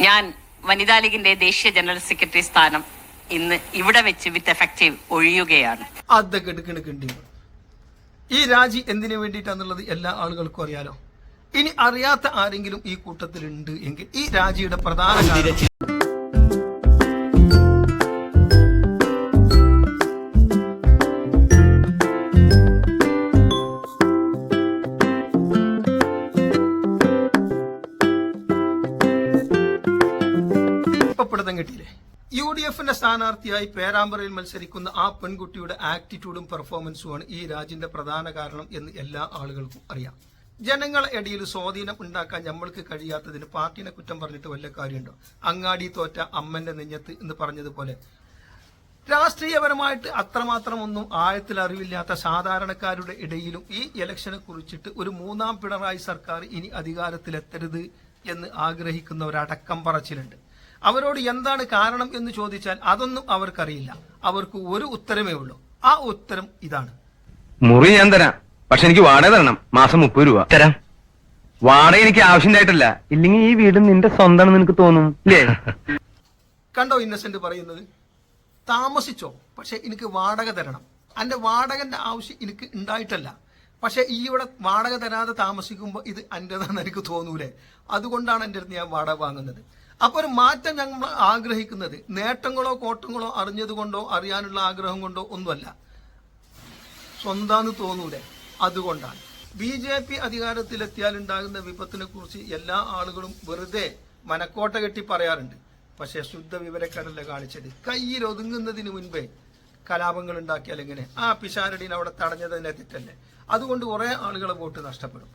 ഞാൻ വനിതാ ലീഗിന്റെ ദേശീയ ജനറൽ സെക്രട്ടറി സ്ഥാനം ഇന്ന് ഇവിടെ വെച്ച് വിത്ത് എഫക്റ്റീവ് ഒഴിയുകയാണ്. അതൊക്കെ എടുക്കണുണ്ട്. ഈ രാജി എന്തിനു വേണ്ടിയിട്ടാന്നുള്ളത് എല്ലാ ആളുകൾക്കും അറിയാലോ. ഇനി അറിയാത്ത ആരെങ്കിലും ഈ കൂട്ടത്തിലുണ്ട് എങ്കിൽ ഈ രാജിയുടെ പ്രധാന കാരണം കിട്ടിയില്ലേ? UDFന്റെ സ്ഥാനാർത്ഥിയായി പേരാമ്പ്രയിൽ മത്സരിക്കുന്ന ആ പെൺകുട്ടിയുടെ ആറ്റിറ്റ്യൂഡും പെർഫോമൻസുമാണ് ഈ രാജിന്റെ പ്രധാന കാരണം എന്ന് എല്ലാ ആളുകൾക്കും അറിയാം. ജനങ്ങളെ ഇടയിൽ സ്വാധീനം ഉണ്ടാക്കാൻ നമ്മൾക്ക് കഴിയാത്തതിന് പാർട്ടിനെ കുറ്റം പറഞ്ഞിട്ട് വല്ല കാര്യമുണ്ടോ? അങ്ങാടി തോറ്റ അമ്മന്റെ നെഞ്ഞത്ത് എന്ന് പറഞ്ഞതുപോലെ രാഷ്ട്രീയപരമായിട്ട് അത്രമാത്രം ഒന്നും ആഴത്തിൽ അറിവില്ലാത്ത സാധാരണക്കാരുടെ ഇടയിലും ഈ ഇലക്ഷനെ കുറിച്ചിട്ട് ഒരു മൂന്നാം പിണറായി സർക്കാർ ഇനി അധികാരത്തിലെത്തരുത് എന്ന് ആഗ്രഹിക്കുന്നവരടക്കം പറച്ചിലുണ്ട്. അവരോട് എന്താണ് കാരണം എന്ന് ചോദിച്ചാൽ അതൊന്നും അവർക്കറിയില്ല. അവർക്ക് ഒരു ഉത്തരമേ ഉള്ളൂ. ആ ഉത്തരം ഇതാണ്: മുറി ഞാൻ തരാം, പക്ഷെ എനിക്ക് വാടക തരണം. മാസം 30 രൂപ തരാം. വാടക എനിക്ക് ആവശ്യമായിട്ടില്ല, ഇല്ലെങ്കിൽ ഈ വീട് നിന്റെ സ്വന്തമാണെന്ന് എനിക്ക് തോന്നും. കണ്ടോ ഇന്നസെന്റ് പറയുന്നത്? താമസിച്ചോ, പക്ഷെ എനിക്ക് വാടക തരണം. എന്റെ വാടകന്റെ ആവശ്യം എനിക്ക് ഉണ്ടായിട്ടല്ല, പക്ഷെ ഈ ഇവിടെ വാടക തരാതെ താമസിക്കുമ്പോൾ ഇത് എന്റേതാണെന്ന് എനിക്ക് തോന്നൂലേ? അതുകൊണ്ടാണ് എന്റെ അടുത്ത് ഞാൻ വാടക വാങ്ങുന്നത്. അപ്പൊ ഒരു മാറ്റം ഞങ്ങൾ ആഗ്രഹിക്കുന്നത് നേട്ടങ്ങളോ കോട്ടങ്ങളോ അറിഞ്ഞതുകൊണ്ടോ അറിയാനുള്ള ആഗ്രഹം കൊണ്ടോ ഒന്നുമല്ല, സ്വന്താന്ന് തോന്നൂലേ? അതുകൊണ്ടാണ്. BJP അധികാരത്തിലെത്തിയാൽ ഉണ്ടാകുന്ന വിപത്തിനെ കുറിച്ച് എല്ലാ ആളുകളും വെറുതെ മനക്കോട്ട കെട്ടി പറയാറുണ്ട്. പക്ഷെ ശുദ്ധ വിവരക്കാരല്ല കാണിച്ചത്. കയ്യിൽ ഒതുങ്ങുന്നതിന് മുൻപേ കലാപങ്ങൾ ഉണ്ടാക്കിയാൽ എങ്ങനെ? ആ പിശാരടീൻ അവിടെ തടഞ്ഞതിനെ തെറ്റല്ലേ? അതുകൊണ്ട് കുറെ ആളുകളെ വോട്ട് നഷ്ടപ്പെടും.